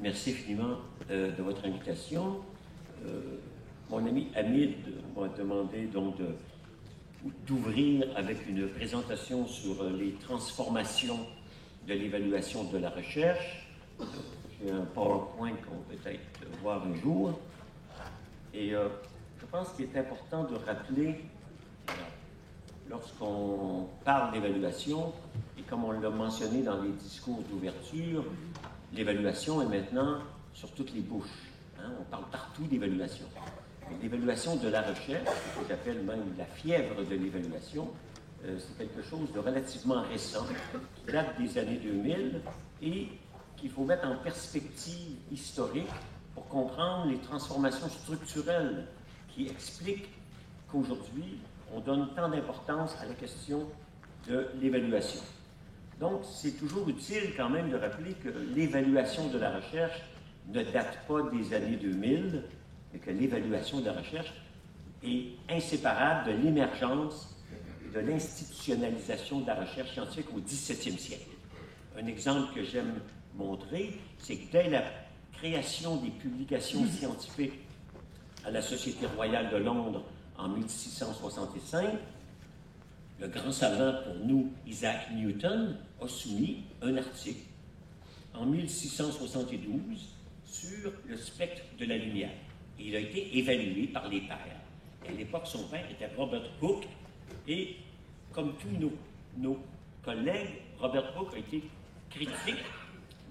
Merci infiniment de votre invitation. Mon ami Hamid m'a demandé donc d'ouvrir avec une présentation sur les transformations de l'évaluation de la recherche. J'ai un PowerPoint qu'on peut peut-être voir un jour. Et je pense qu'il est important de rappeler, lorsqu'on parle d'évaluation, et comme on l'a mentionné dans les discours d'ouverture, l'évaluation est maintenant sur toutes les bouches. On parle partout d'évaluation. L'évaluation de la recherche, que j'appelle même la fièvre de l'évaluation, c'est quelque chose de relativement récent, qui date des années 2000 et qu'il faut mettre en perspective historique pour comprendre les transformations structurelles qui expliquent qu'aujourd'hui, on donne tant d'importance à la question de l'évaluation. Donc, c'est toujours utile quand même de rappeler que l'évaluation de la recherche ne date pas des années 2000, mais que l'évaluation de la recherche est inséparable de l'émergence et de l'institutionnalisation de la recherche scientifique au XVIIe siècle. Un exemple que j'aime montrer, c'est que dès la création des publications scientifiques à la Société royale de Londres en 1665, le grand savant pour nous, Isaac Newton, a soumis un article en 1672 sur le spectre de la lumière. Et il a été évalué par les pairs. Et à l'époque, son père était Robert Hooke, et comme tous nos collègues, Robert Hooke a été critique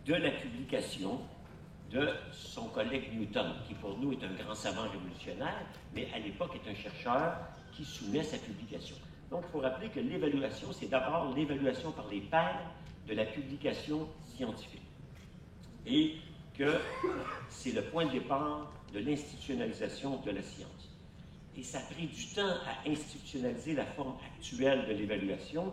de la publication de son collègue Newton, qui pour nous est un grand savant révolutionnaire, mais à l'époque est un chercheur qui soumet sa publication. Donc, il faut rappeler que l'évaluation, c'est d'abord l'évaluation par les pairs de la publication scientifique. Et que c'est le point de départ de l'institutionnalisation de la science. Et ça a pris du temps à institutionnaliser la forme actuelle de l'évaluation,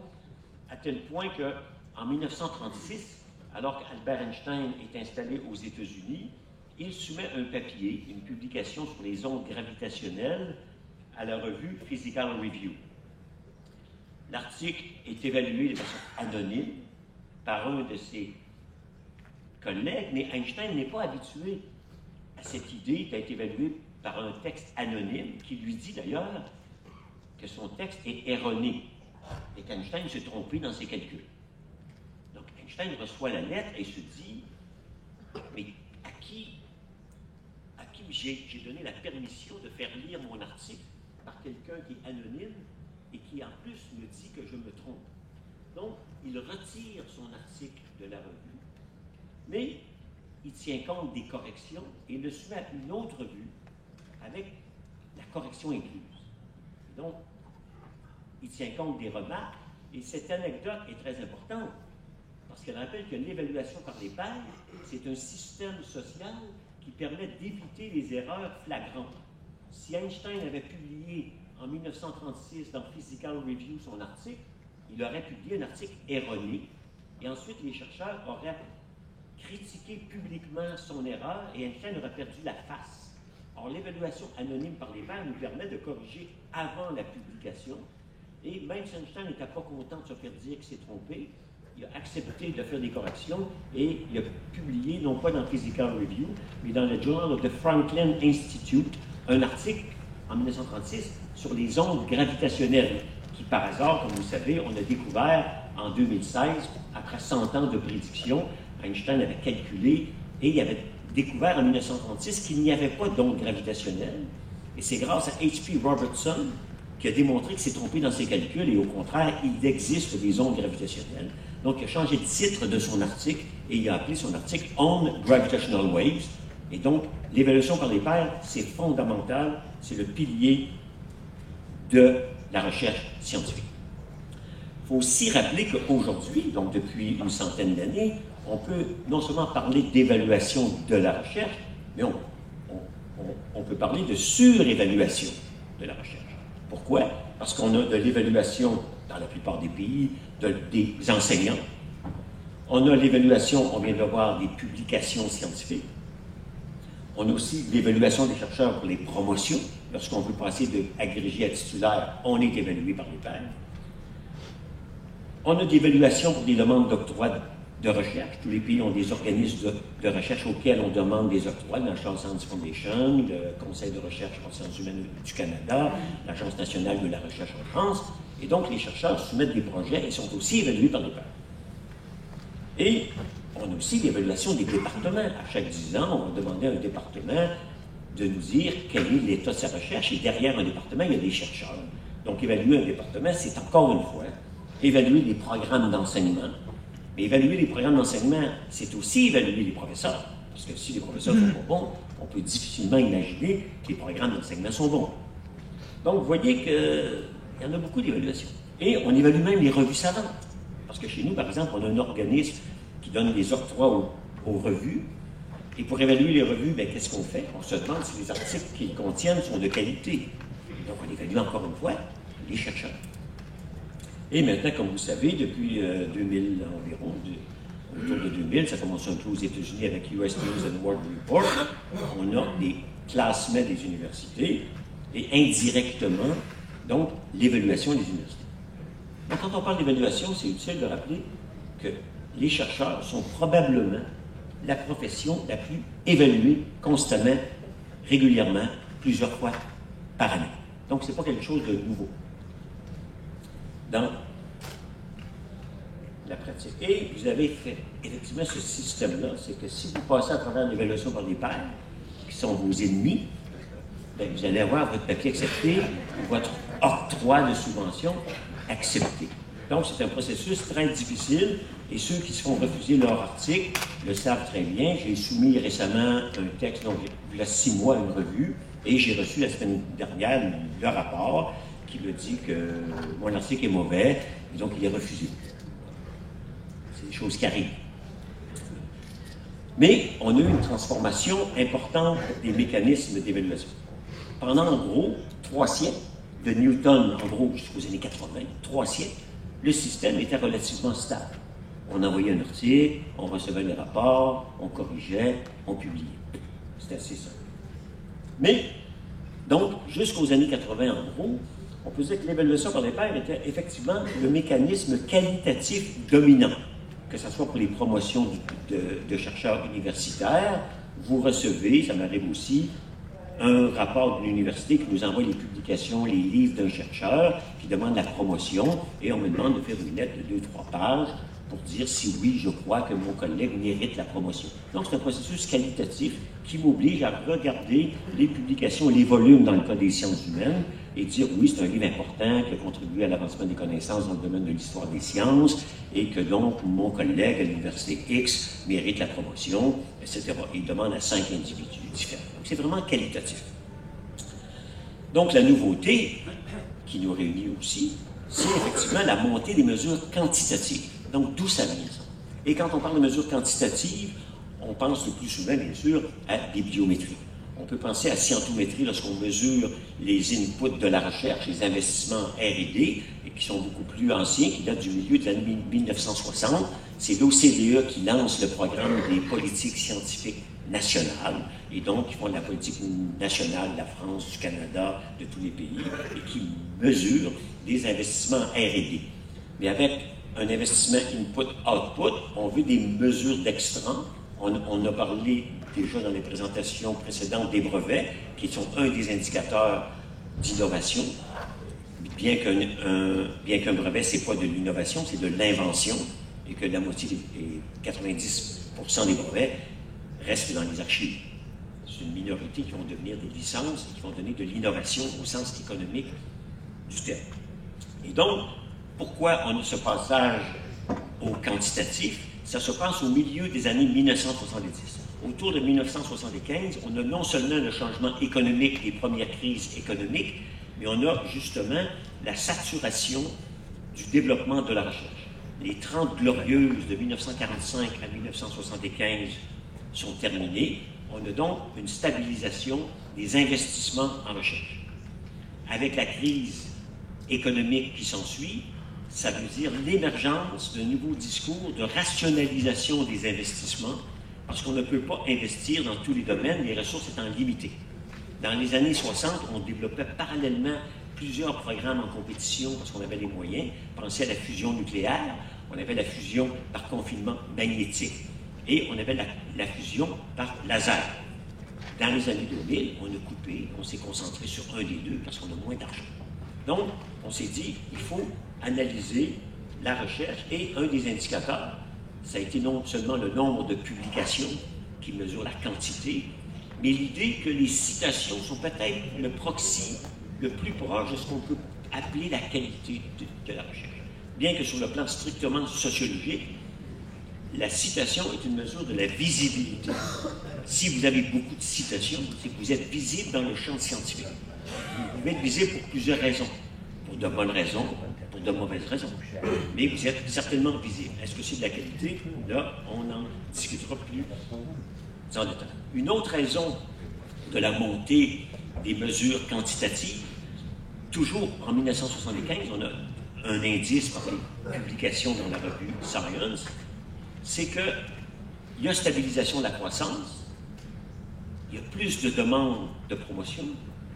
à tel point qu'en 1936, alors qu'Albert Einstein est installé aux États-Unis, il soumet un papier, une publication sur les ondes gravitationnelles à la revue Physical Review. L'article est évalué de façon anonyme par un de ses collègues, mais Einstein n'est pas habitué à cette idée d'être évalué par un texte anonyme qui lui dit d'ailleurs que son texte est erroné et qu'Einstein s'est trompé dans ses calculs. Donc Einstein reçoit la lettre et se dit « Mais à qui j'ai donné la permission de faire lire mon article par quelqu'un qui est anonyme et qui en plus me dit que je me trompe. » Donc, il retire son article de la revue, mais il tient compte des corrections et le soumet à une autre revue avec la correction incluse. Donc, il tient compte des remarques et cette anecdote est très importante parce qu'elle rappelle que l'évaluation par les pairs, c'est un système social qui permet d'éviter les erreurs flagrantes. Si Einstein avait publié en 1936 dans Physical Review son article, il aurait publié un article erroné et ensuite les chercheurs auraient critiqué publiquement son erreur et Einstein aurait perdu la face. Or, l'évaluation anonyme par les pairs nous permet de corriger avant la publication et même si Einstein n'était pas content de se faire dire qu'il s'est trompé, il a accepté de faire des corrections et il a publié, non pas dans Physical Review, mais dans le Journal of the Franklin Institute, un article en 1936 sur les ondes gravitationnelles, qui par hasard, comme vous le savez, on a découvert en 2016, après 100 ans de prédiction, Einstein avait calculé et il avait découvert en 1936 qu'il n'y avait pas d'ondes gravitationnelles. Et c'est grâce à H.P. Robertson qui a démontré qu'il s'est trompé dans ses calculs et au contraire, il existe des ondes gravitationnelles. Donc, il a changé de titre de son article et il a appelé son article On Gravitational Waves. Et donc, l'évaluation par les pairs, c'est fondamental, c'est le pilier de la recherche scientifique. Il faut aussi rappeler qu'aujourd'hui, donc depuis une centaine d'années, on peut non seulement parler d'évaluation de la recherche, mais on peut parler de surévaluation de la recherche. Pourquoi? Parce qu'on a de l'évaluation dans la plupart des pays des enseignants. On a l'évaluation, on vient de voir, des publications scientifiques. On a aussi l'évaluation des chercheurs pour les promotions. Lorsqu'on veut passer de agrégé à titulaire, on est évalué par les pairs. On a d'évaluation pour des demandes d'octroi de recherche. Tous les pays ont des organismes de recherche auxquels on demande des octrois. La National Science Foundation, le Conseil de recherche en sciences humaines du Canada, l'Agence nationale de la recherche en France. Et donc, les chercheurs soumettent des projets et sont aussi évalués par les pairs. Et on a aussi l'évaluation des départements. À chaque 10 ans, on va demander à un département de nous dire quel est l'état de sa recherche. Et derrière un département, il y a des chercheurs. Donc, évaluer un département, c'est encore une fois évaluer les programmes d'enseignement. Mais évaluer les programmes d'enseignement, c'est aussi évaluer les professeurs. Parce que si les professeurs ne sont pas bons, on peut difficilement imaginer que les programmes d'enseignement sont bons. Donc, vous voyez qu'il y en a beaucoup d'évaluations. Et on évalue même les revues savantes. Parce que chez nous, par exemple, on a un organisme qui donne des octrois aux revues. Et pour évaluer les revues, qu'est-ce qu'on fait? On se demande si les articles qu'ils contiennent sont de qualité. Donc, on évalue encore une fois les chercheurs. Et maintenant, comme vous savez, depuis 2000 environ, autour de 2000, ça commence un peu aux États-Unis avec US News and World Report, on a des classements des universités et indirectement, donc, l'évaluation des universités. Donc, quand on parle d'évaluation, c'est utile de rappeler que les chercheurs sont probablement la profession la plus évaluée constamment, régulièrement, plusieurs fois par année. Donc, ce n'est pas quelque chose de nouveau dans la pratique. Et vous avez fait effectivement ce système-là, c'est que si vous passez à travers l'évaluation par les pairs, qui sont vos ennemis, vous allez avoir votre papier accepté, votre octroi de subvention accepté. Donc, c'est un processus très difficile, et ceux qui se font refuser leur article le savent très bien. J'ai soumis récemment un texte, donc il y a 6 mois, une revue, et j'ai reçu la semaine dernière le rapport qui me dit que mon article est mauvais, et donc il est refusé. C'est des choses qui arrivent. Mais on a eu une transformation importante des mécanismes d'évaluation. Pendant, en gros, 3 siècles, de Newton, en gros, jusqu'aux années 80, 3 siècles, le système était relativement stable. On envoyait un article, on recevait le rapport, on corrigeait, on publiait. C'était assez simple. Mais, donc, jusqu'aux années 80, en gros, on peut dire que l'évaluation par les pairs était effectivement le mécanisme qualitatif dominant, que ce soit pour les promotions de chercheurs universitaires. Vous recevez, ça m'arrive aussi, un rapport de l'université qui nous envoie les publications, les livres d'un chercheur, qui demande la promotion, et on me demande de faire une lettre de 2-3 pages pour dire si oui, je crois que mon collègue mérite la promotion. Donc, c'est un processus qualitatif qui m'oblige à regarder les publications, les volumes dans le cas des sciences humaines, et dire oui, c'est un livre important qui a contribué à l'avancement des connaissances dans le domaine de l'histoire des sciences, et que donc mon collègue à l'université X mérite la promotion, etc. Il demande à 5 individus différents. Donc, c'est vraiment qualitatif. Donc, la nouveauté qui nous réunit aussi, c'est effectivement la montée des mesures quantitatives. Donc, d'où ça vient, ça? Et quand on parle de mesures quantitatives, on pense le plus souvent, bien sûr, à des biométries. On peut penser à scientométrie lorsqu'on mesure les inputs de la recherche, les investissements R&D, et qui sont beaucoup plus anciens, qui datent du milieu de l'année 1960. C'est l'OCDE qui lance le programme des politiques scientifiques nationales, et donc qui font de la politique nationale de la France, du Canada, de tous les pays, et qui mesurent des investissements R&D. Mais avec un investissement input-output, on veut des mesures d'extra. On a parlé déjà dans les présentations précédentes des brevets, qui sont un des indicateurs d'innovation. Bien qu'un brevet, ce n'est pas de l'innovation, c'est de l'invention, et que la moitié, 90% des brevets, restent dans les archives. C'est une minorité qui vont devenir des licences et qui vont donner de l'innovation au sens économique du terme. Et donc, pourquoi on a ce passage au quantitatif? Ça se passe au milieu des années 1970. Autour de 1975, on a non seulement le changement économique des premières crises économiques, mais on a justement la saturation du développement de la recherche. Les 30 glorieuses de 1945 à 1975 sont terminées. On a donc une stabilisation des investissements en recherche. Avec la crise économique qui s'ensuit, ça veut dire l'émergence d'un nouveau discours de rationalisation des investissements, parce qu'on ne peut pas investir dans tous les domaines, les ressources étant limitées. Dans les années 60, on développait parallèlement plusieurs programmes en compétition parce qu'on avait les moyens. Pensez à la fusion nucléaire, on avait la fusion par confinement magnétique et on avait la fusion par laser. Dans les années 2000, on a coupé, on s'est concentré sur un des deux parce qu'on a moins d'argent. Donc, on s'est dit, il faut analyser la recherche et un des indicateurs, ça a été non seulement le nombre de publications qui mesure la quantité, mais l'idée que les citations sont peut-être le proxy le plus proche de ce qu'on peut appeler la qualité de la recherche. Bien que sur le plan strictement sociologique, la citation est une mesure de la visibilité. Si vous avez beaucoup de citations, c'est que vous êtes visible dans le champ scientifique. Vous pouvez être visible pour plusieurs raisons. Pour de bonnes raisons, pour de mauvaises raisons. Mais vous êtes certainement visible. Est-ce que c'est de la qualité? Là, on en discutera plus en détail. Une autre raison de la montée des mesures quantitatives, toujours en 1975, on a un indice par les publications dans la revue Science, c'est qu'il y a stabilisation de la croissance, il y a plus de demandes de promotion,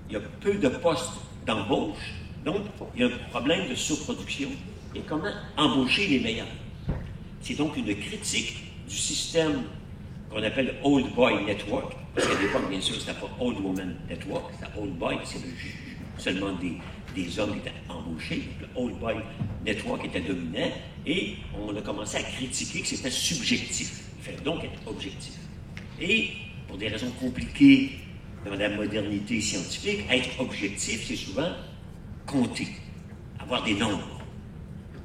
il y a peu de postes d'embauche, donc il y a un problème de surproduction. Et comment embaucher les meilleurs? C'est donc une critique du système qu'on appelle Old Boy Network, parce qu'à l'époque, bien sûr, c'était pas Old Woman Network, c'était Old Boy, c'est seulement des hommes qui étaient embauchés. Le Old Boy Network était dominant, et on a commencé à critiquer que c'était subjectif. Il fallait donc être objectif. Et, pour des raisons compliquées dans la modernité scientifique, être objectif, c'est souvent compter, avoir des nombres.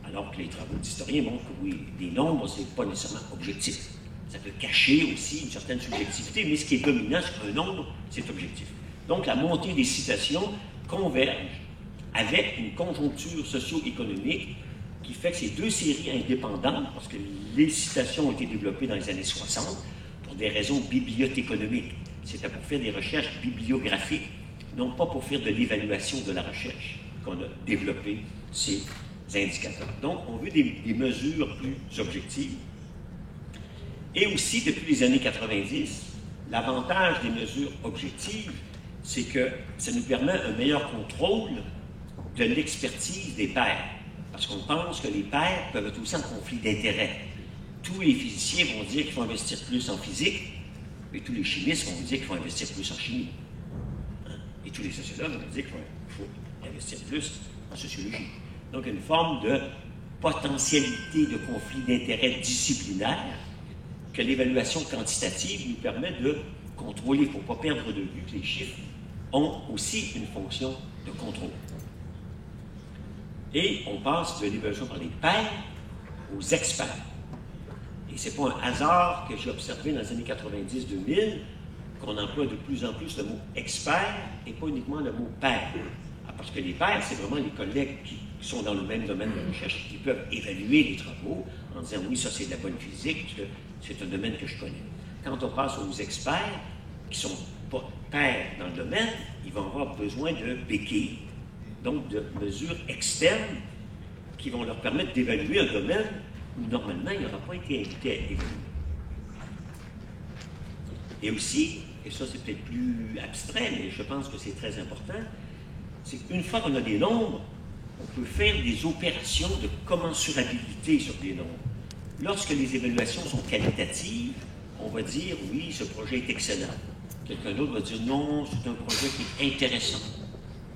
Alors que les travaux d'historiens montrent que oui, des nombres, c'est pas nécessairement objectif. Ça peut cacher aussi une certaine subjectivité, mais ce qui est dominant, c'est qu'un nombre, c'est objectif. Donc, la montée des citations converge avec une conjoncture socio-économique qui fait que ces deux séries indépendantes, parce que les citations ont été développées dans les années 60 pour des raisons bibliothéconomiques. C'était pour faire des recherches bibliographiques, non pas pour faire de l'évaluation de la recherche qu'on a développé ces indicateurs. Donc, on veut des mesures plus objectives. Et aussi, depuis les années 90, l'avantage des mesures objectives, c'est que ça nous permet un meilleur contrôle de l'expertise des pairs. Parce qu'on pense que les pairs peuvent être aussi en conflit d'intérêts. Tous les physiciens vont dire qu'il faut investir plus en physique, et tous les chimistes vont dire qu'il faut investir plus en chimie. Et tous les sociologues vont dire qu'il faut investir plus en sociologie. Donc, une forme de potentialité de conflit d'intérêts disciplinaire que l'évaluation quantitative nous permet de contrôler. Il ne faut pas perdre de vue que les chiffres ont aussi une fonction de contrôle. Et on passe de l'évaluation par les pairs aux experts. Et ce n'est pas un hasard que j'ai observé dans les années 90-2000 qu'on emploie de plus en plus le mot expert et pas uniquement le mot pair. Parce que les pairs, c'est vraiment les collègues qui sont dans le même domaine de recherche, qui peuvent évaluer les travaux en disant oui, ça c'est de la bonne physique, parce que c'est un domaine que je connais. Quand on passe aux experts, qui ne sont pas pairs dans le domaine, ils vont avoir besoin de béquilles, donc de mesures externes qui vont leur permettre d'évaluer un domaine où normalement il n'aura pas été invité à évaluer. Et aussi, et ça c'est peut-être plus abstrait, mais je pense que c'est très important, c'est qu'une fois qu'on a des nombres, on peut faire des opérations de commensurabilité sur des nombres. Lorsque les évaluations sont qualitatives, on va dire oui, ce projet est excellent. Quelqu'un d'autre va dire non, c'est un projet qui est intéressant.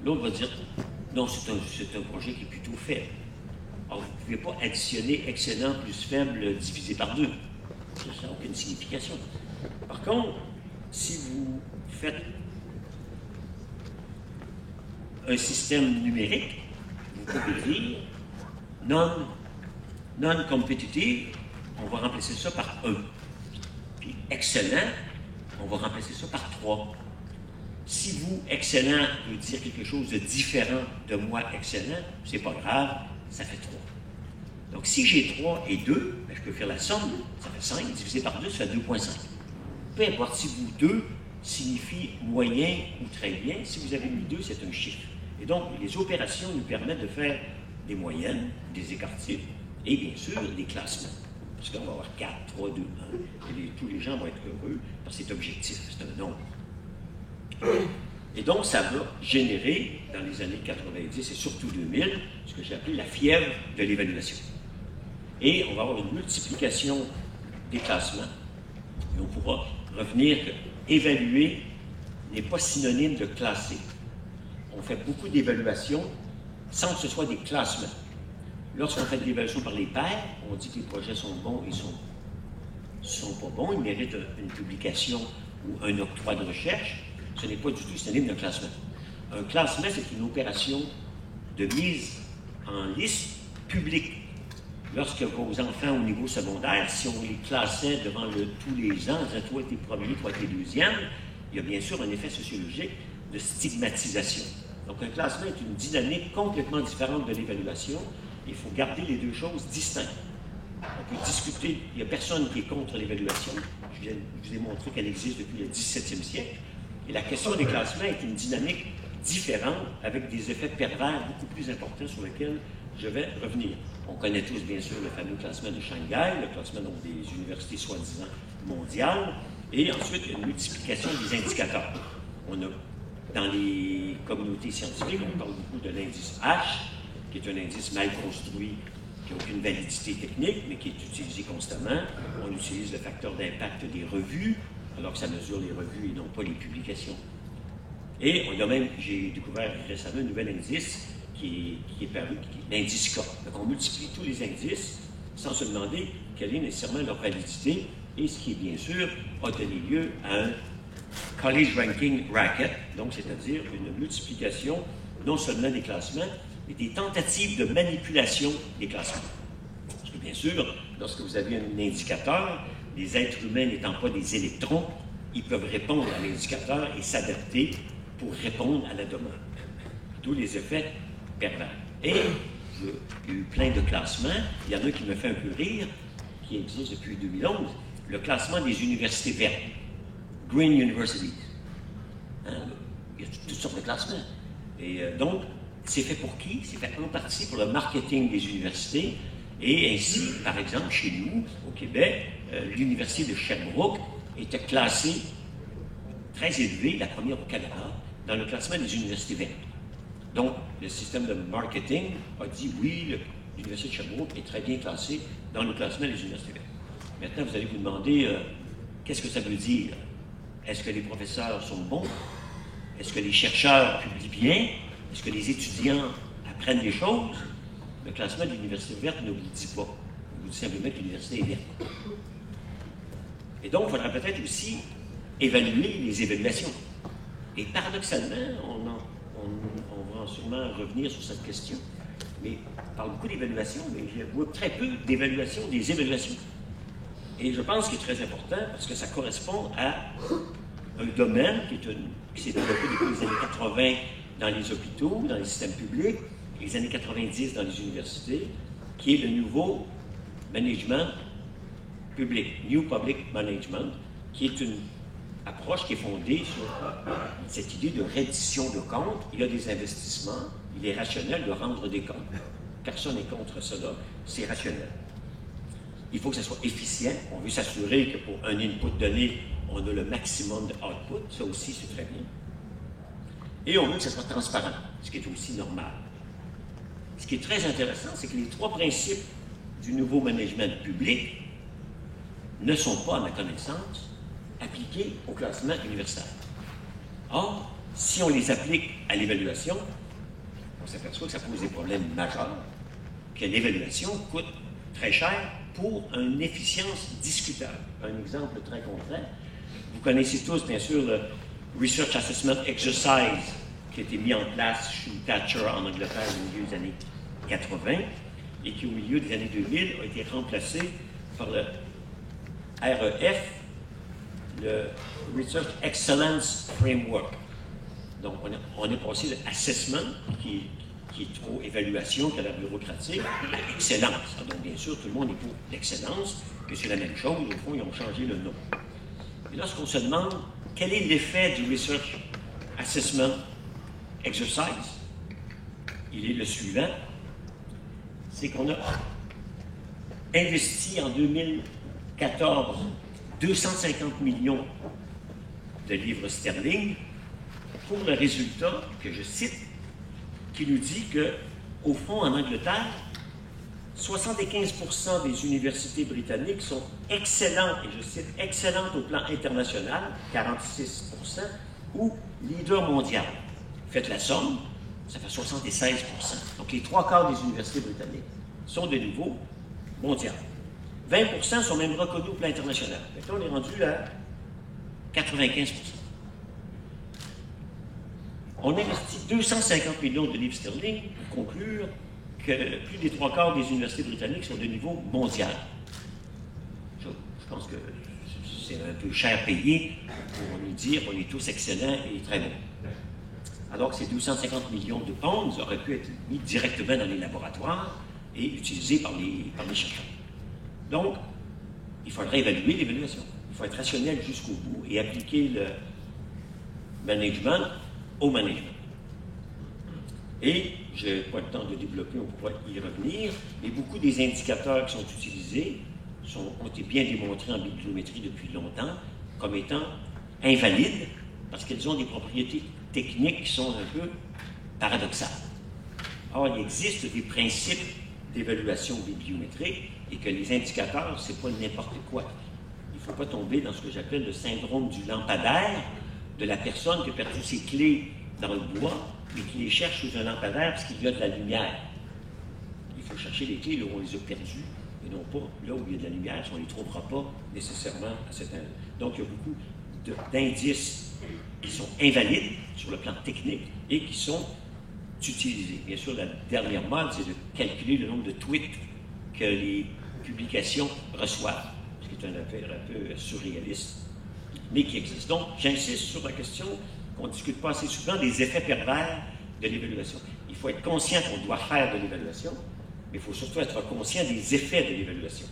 L'autre va dire non, c'est un projet qui est plutôt faible. Alors, vous ne pouvez pas additionner excellent plus faible divisé par 2. Ça n'a aucune signification. Par contre, si vous faites un système numérique, vous pouvez dire non-competitive, on va remplacer ça par 1. Puis excellent, on va remplacer ça par 3. Si vous, excellent, veut dire quelque chose de différent de moi, excellent, c'est pas grave, ça fait 3. Donc, si j'ai 3 et 2, ben, je peux faire la somme, ça fait 5, divisé par 2, ça fait 2,5. Peu importe si vous 2 signifie moyen ou très bien, si vous avez mis 2, c'est un chiffre. Et donc, les opérations nous permettent de faire des moyennes, des écarts types, et bien sûr, des classements. Parce qu'on va avoir 4, 3, 2, 1, et tous les gens vont être heureux, parce que c'est objectif, c'est un nombre. Et donc, ça va générer, dans les années 90 et surtout 2000, ce que j'ai appelé la fièvre de l'évaluation. Et on va avoir une multiplication des classements. Et on pourra revenir que évaluer n'est pas synonyme de classer. On fait beaucoup d'évaluations sans que ce soit des classements. Lorsqu'on fait de l'évaluation par les pairs, on dit que les projets sont bons et sont pas bons, ils méritent une publication ou un octroi de recherche. Ce n'est pas du tout synonyme de classement. Un classement, c'est une opération de mise en liste publique. Lorsque vos enfants au niveau secondaire, si on les classait devant tous les ans, on disait toi t'es premier, toi t'es deuxième, il y a bien sûr un effet sociologique de stigmatisation. Donc un classement est une dynamique complètement différente de l'évaluation. Il faut garder les deux choses distinctes. On peut discuter, il n'y a personne qui est contre l'évaluation. Je vous ai montré qu'elle existe depuis le 17e siècle. Et la question des classements est une dynamique différente avec des effets pervers beaucoup plus importants sur lesquels je vais revenir. On connaît tous, bien sûr, le fameux classement de Shanghai, le classement donc, des universités soi-disant mondiales, et ensuite une multiplication des indicateurs. On a, dans les communautés scientifiques, on parle beaucoup de l'indice H, qui est un indice mal construit, qui n'a aucune validité technique, mais qui est utilisé constamment. On utilise le facteur d'impact des revues, alors que ça mesure les revues et non pas les publications. Et on a même, j'ai découvert récemment un nouvel indice qui est paru, qui est l'indice K. Donc on multiplie tous les indices sans se demander quelle est nécessairement leur validité, et ce qui, bien sûr, a donné lieu à un college ranking racket, donc c'est-à-dire une multiplication non seulement des classements, mais des tentatives de manipulation des classements. Parce que, bien sûr, lorsque vous avez un indicateur, les êtres humains n'étant pas des électrons, ils peuvent répondre à l'indicateur et s'adapter pour répondre à la demande. D'où les effets pervers. Et il y a eu plein de classements. Il y en a qui me fait un peu rire, qui existe depuis 2011, le classement des universités vertes, Green Universities. Hein? Il y a toutes sortes de classements. Et donc, c'est fait pour qui? C'est fait en partie pour le marketing des universités. Et ainsi, par exemple, chez nous, au Québec, l'université de Sherbrooke était classée très élevée, la première au Canada, dans le classement des universités vertes. Donc, le système de marketing a dit oui, l'université de Sherbrooke est très bien classée dans le classement des universités vertes. Maintenant, vous allez vous demander, qu'est-ce que ça veut dire? Est-ce que les professeurs sont bons? Est-ce que les chercheurs publient bien? Est-ce que les étudiants apprennent des choses? Le classement de l'université verte ne vous dit pas. Il vous dit simplement que l'université est verte. Et donc, il faudra peut-être aussi évaluer les évaluations. Et paradoxalement, on va sûrement revenir sur cette question, mais on parle beaucoup d'évaluation, mais je vois très peu d'évaluation des évaluations. Et je pense qu'il est très important parce que ça correspond à un domaine qui s'est développé depuis les années 80 dans les hôpitaux, dans les systèmes publics, les années 90 dans les universités, qui est le nouveau management public, New Public Management, qui est une approche qui est fondée sur cette idée de reddition de comptes. Il y a des investissements, il est rationnel de rendre des comptes. Personne n'est contre cela, c'est rationnel. Il faut que ça soit efficient. On veut s'assurer que pour un input donné, on a le maximum de output. Ça aussi, c'est très bien. Et on veut que ça soit transparent, ce qui est aussi normal. Ce qui est très intéressant, c'est que les trois principes du nouveau management public ne sont pas, à ma connaissance, appliqués au classement universitaire. Or, si on les applique à l'évaluation, on s'aperçoit que ça pose des problèmes majeurs, que l'évaluation coûte très cher pour une efficience discutable. Un exemple très concret, vous connaissez tous, bien sûr, le Research Assessment Exercise qui a été mis en place sous Thatcher en Angleterre au milieu des années 80 et qui, au milieu des années 2000, a été remplacé par le REF, le Research Excellence Framework. Donc, on est passé de assessment, qui est trop évaluation, qui a l'air bureaucratique, à excellence. Donc, bien sûr, tout le monde est pour l'excellence, que c'est la même chose. Au fond, ils ont changé le nom. Et lorsqu'on se demande quel est l'effet du Research Assessment Exercise, il est le suivant, c'est qu'on a investi en 2014 250 millions de livres sterling pour le résultat, que je cite, qui nous dit que, au fond, en Angleterre, 75% des universités britanniques sont excellentes, et je cite, excellentes au plan international, 46%, ou leader mondial. Faites la somme, ça fait 76%. Donc les 3/4 des universités britanniques sont de niveau mondial. 20% sont même reconnus au plan international. Maintenant, on est rendu à 95%. On investit 250 millions de livres sterling pour conclure que plus des 3/4 des universités britanniques sont de niveau mondial. Je pense que c'est un peu cher payé pour nous dire qu'on est tous excellents et très bons. Alors que ces 250 millions de pounds auraient pu être mis directement dans les laboratoires et utilisés par les chercheurs. Donc, il faudrait évaluer l'évaluation. Il faut être rationnel jusqu'au bout et appliquer le management au management. Et je n'ai pas le temps de développer, on pourra y revenir, mais beaucoup des indicateurs qui sont utilisés ont été bien démontrés en bibliométrie depuis longtemps comme étant invalides parce qu'ils ont des propriétés techniques qui sont un peu paradoxales. Or, il existe des principes d'évaluation bibliométrique et que les indicateurs, ce n'est pas n'importe quoi. Il ne faut pas tomber dans ce que j'appelle le syndrome du lampadaire, de la personne qui a perdu ses clés dans le bois et qui les cherche sous un lampadaire parce qu'il y a de la lumière. Il faut chercher les clés là où on les a perdues et non pas là où il y a de la lumière, si on ne les trouvera pas nécessairement à cet endroit. Donc, il y a beaucoup d'indices qui sont invalides sur le plan technique et qui sont utilisés. Bien sûr, la dernière mode, c'est de calculer le nombre de tweets que les publications reçoivent, ce qui est une affaire un peu surréaliste, mais qui existe. Donc, j'insiste sur la question qu'on ne discute pas assez souvent des effets pervers de l'évaluation. Il faut être conscient qu'on doit faire de l'évaluation, mais il faut surtout être conscient des effets de l'évaluation.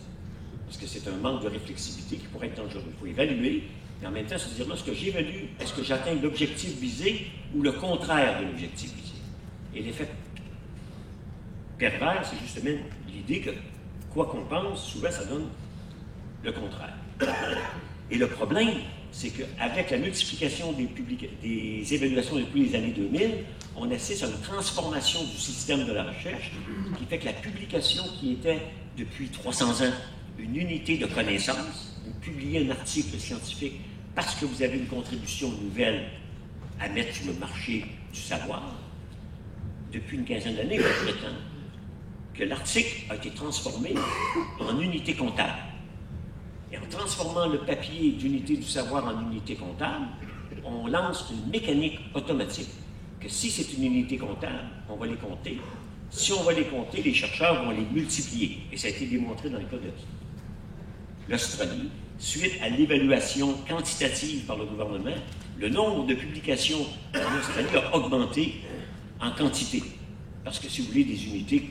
Parce que c'est un manque de réflexivité qui pourrait être dangereux. Il faut évaluer, mais en même temps se dire, là, ce que j'évalue, est-ce que j'atteins l'objectif visé ou le contraire de l'objectif visé? Et l'effet pervers, c'est justement l'idée que, quoi qu'on pense, souvent ça donne le contraire. Et le problème, c'est qu'avec la multiplication des évaluations depuis les années 2000, on assiste à une transformation du système de la recherche qui fait que la publication qui était depuis 300 ans une unité de connaissance, vous publiez un article scientifique parce que vous avez une contribution nouvelle à mettre sur le marché du savoir, depuis une quinzaine d'années, on prétend que l'article a été transformé en unité comptable. Et en transformant le papier d'unité du savoir en unité comptable, on lance une mécanique automatique que si c'est une unité comptable, on va les compter. Si on va les compter, les chercheurs vont les multiplier. Et ça a été démontré dans le cas de l'Australie. Suite à l'évaluation quantitative par le gouvernement, le nombre de publications en Australie a augmenté en quantité. Parce que si vous voulez des unités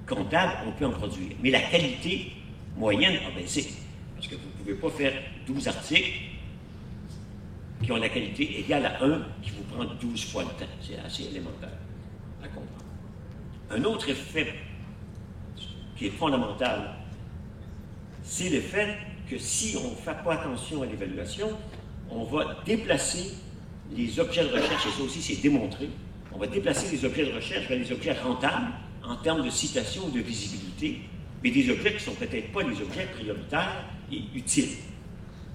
comptables, on peut en produire. Mais la qualité moyenne a baissé. Parce que vous ne pouvez pas faire 12 articles qui ont la qualité égale à 1 qui vous prend 12 fois le temps. C'est assez élémentaire à comprendre. Un autre effet qui est fondamental, c'est le fait que si on ne fait pas attention à l'évaluation, on va déplacer les objets de recherche, et ça aussi c'est démontré, on va déplacer les objets de recherche vers les objets rentables en termes de citation ou de visibilité, mais des objets qui ne sont peut-être pas les objets prioritaires et utiles.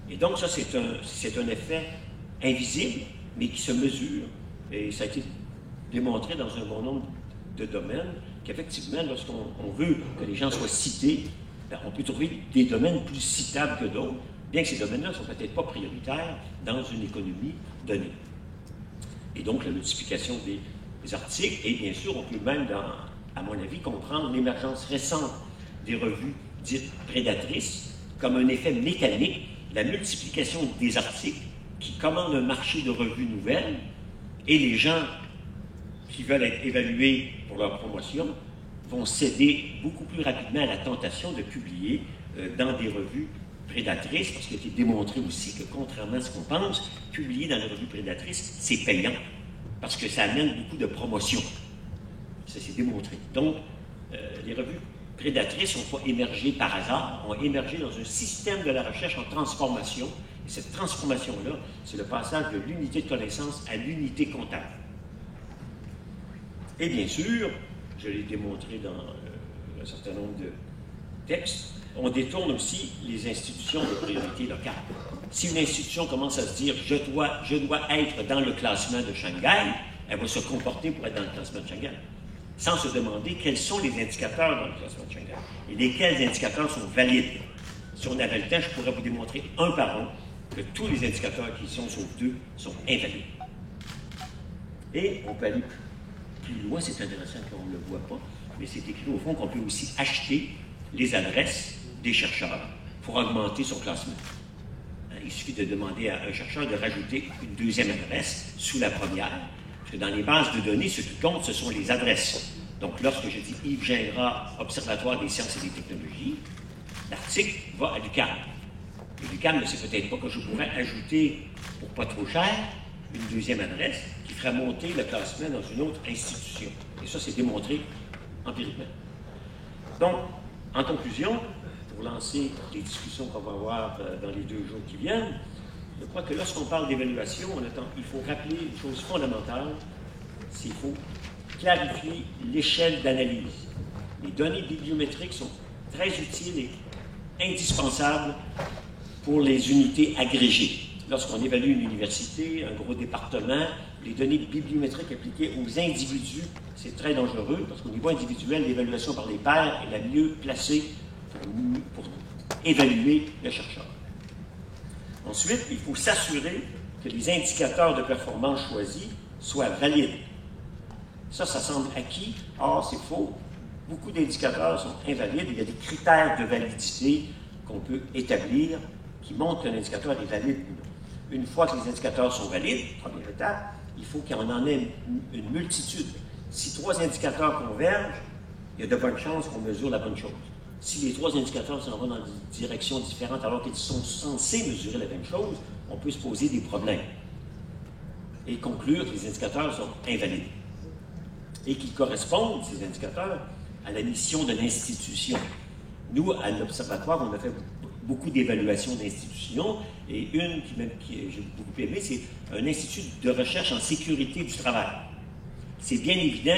Et donc ça, c'est un effet invisible, mais qui se mesure, et ça a été démontré dans un bon nombre de domaines, qu'effectivement, lorsqu'on veut que les gens soient cités, ben, on peut trouver des domaines plus citables que d'autres, bien que ces domaines-là ne sont peut-être pas prioritaires dans une économie donnée. Et donc, la multiplication des articles, et bien sûr, on peut même, à mon avis, comprendre l'émergence récente des revues dites prédatrices comme un effet mécanique, la multiplication des articles qui commandent un marché de revues nouvelles, et les gens qui veulent être évalués pour leur promotion vont céder beaucoup plus rapidement à la tentation de publier dans des revues prédatrices, parce qu'il a été démontré aussi que, contrairement à ce qu'on pense, publier dans les revues prédatrices, c'est payant, parce que ça amène beaucoup de promotion. Ça s'est démontré. Donc, les revues prédatrices n'ont pas émergé par hasard, ont émergé dans un système de la recherche en transformation. Et cette transformation-là, c'est le passage de l'unité de connaissance à l'unité comptable. Et bien sûr, je l'ai démontré dans un certain nombre de textes, on détourne aussi les institutions de priorité locale. Si une institution commence à se dire « je dois être dans le classement de Shanghai », elle va se comporter pour être dans le classement de Shanghai, sans se demander quels sont les indicateurs dans le classement de Shanghai et lesquels indicateurs sont valides. Si on avait le temps, je pourrais vous démontrer un par un que tous les indicateurs qui sont, sauf deux, sont invalides. Et on peut aller plus loin, c'est intéressant qu'on ne le voit pas, mais c'est écrit au fond qu'on peut aussi acheter les adresses des chercheurs pour augmenter son classement. Il suffit de demander à un chercheur de rajouter une deuxième adresse sous la première, parce que dans les bases de données, ce qui compte, ce sont les adresses. Donc, lorsque je dis Yves Gingras, Observatoire des sciences et des technologies, l'article va à l'UQAM. Et l'UQAM ne sait peut-être pas que je pourrais ajouter, pour pas trop cher, une deuxième adresse qui ferait monter le classement dans une autre institution. Et ça, c'est démontré empiriquement. Donc, en conclusion, pour lancer les discussions qu'on va avoir dans les 2 jours qui viennent, je crois que lorsqu'on parle d'évaluation, il faut rappeler une chose fondamentale, c'est qu'il faut clarifier l'échelle d'analyse. Les données bibliométriques sont très utiles et indispensables pour les unités agrégées. Lorsqu'on évalue une université, un gros département, les données bibliométriques appliquées aux individus, c'est très dangereux, parce qu'au niveau individuel, l'évaluation par les pairs est la mieux placée pour évaluer le chercheur. Ensuite, il faut s'assurer que les indicateurs de performance choisis soient valides. Ça semble acquis. Or, c'est faux. Beaucoup d'indicateurs sont invalides. Il y a des critères de validité qu'on peut établir qui montrent qu'un indicateur est valide ou non. Une fois que les indicateurs sont valides, première étape, il faut qu'il y en ait une multitude. Si 3 indicateurs convergent, il y a de bonnes chances qu'on mesure la bonne chose. Si les 3 indicateurs s'en vont dans des directions différentes alors qu'ils sont censés mesurer la même chose, on peut se poser des problèmes et conclure que les indicateurs sont invalides et qu'ils correspondent, ces indicateurs, à la mission de l'institution. Nous, à l'Observatoire, on a fait beaucoup d'évaluations d'institutions et une qui j'ai beaucoup aimé, c'est un institut de recherche en sécurité du travail. C'est bien évident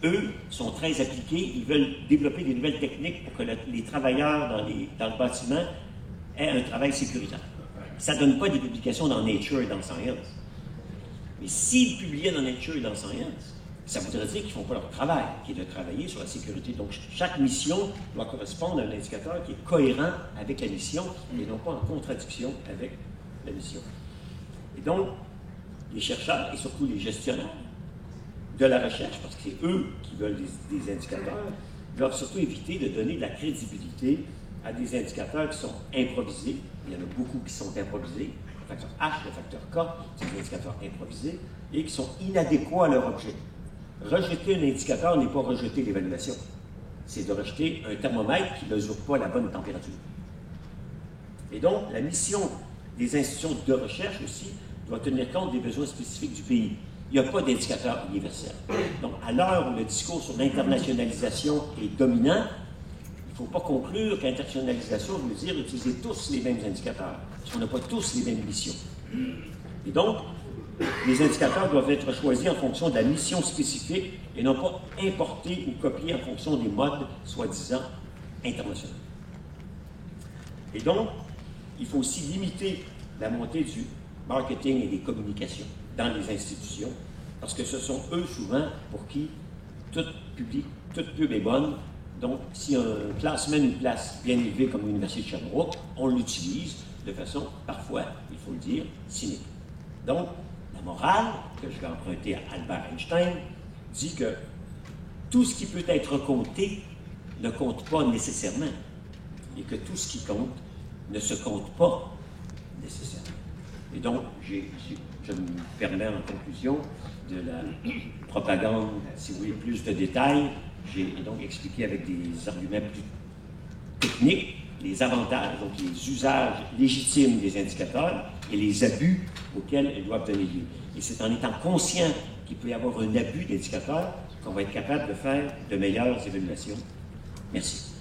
qu'eux sont très appliqués, ils veulent développer des nouvelles techniques pour que les travailleurs dans le bâtiment aient un travail sécuritaire. Ça ne donne pas des publications dans Nature et dans Science. Mais s'ils publiaient dans Nature et dans Science, ça voudrait dire qu'ils ne font pas leur travail, qui est de travailler sur la sécurité. Donc, chaque mission doit correspondre à un indicateur qui est cohérent avec la mission et non pas en contradiction avec la mission. Et donc, les chercheurs et surtout les gestionnaires de la recherche, parce que c'est eux qui veulent des indicateurs, doivent surtout éviter de donner de la crédibilité à des indicateurs qui sont improvisés. Il y en a beaucoup qui sont improvisés. Le facteur H, le facteur K, c'est des indicateurs improvisés et qui sont inadéquats à leur objet. Rejeter un indicateur n'est pas rejeter l'évaluation. C'est de rejeter un thermomètre qui ne mesure pas la bonne température. Et donc, la mission des institutions de recherche aussi doit tenir compte des besoins spécifiques du pays. Il n'y a pas d'indicateur universel. Donc, à l'heure où le discours sur l'internationalisation est dominant, il ne faut pas conclure qu'internationalisation veut dire utiliser tous les mêmes indicateurs, parce qu'on n'a pas tous les mêmes missions. Et donc, les indicateurs doivent être choisis en fonction de la mission spécifique et non pas importés ou copiés en fonction des modes soi-disant internationaux. Et donc, il faut aussi limiter la montée du marketing et des communications dans les institutions, parce que ce sont eux souvent pour qui toute pub est bonne. Donc, si un classement nous place bien élevé comme l'Université de Sherbrooke, on l'utilise de façon, parfois, il faut le dire, cynique. Donc, la morale, que je vais emprunter à Albert Einstein, dit que tout ce qui peut être compté ne compte pas nécessairement, et que tout ce qui compte ne se compte pas nécessairement. Et donc, je me permets en conclusion de la propagande, si vous voulez plus de détails, j'ai donc expliqué avec des arguments plus techniques les avantages, donc les usages légitimes des indicateurs et les abus auxquels ils doivent donner lieu. Et c'est en étant conscient qu'il peut y avoir un abus d'indicateurs qu'on va être capable de faire de meilleures évaluations. Merci.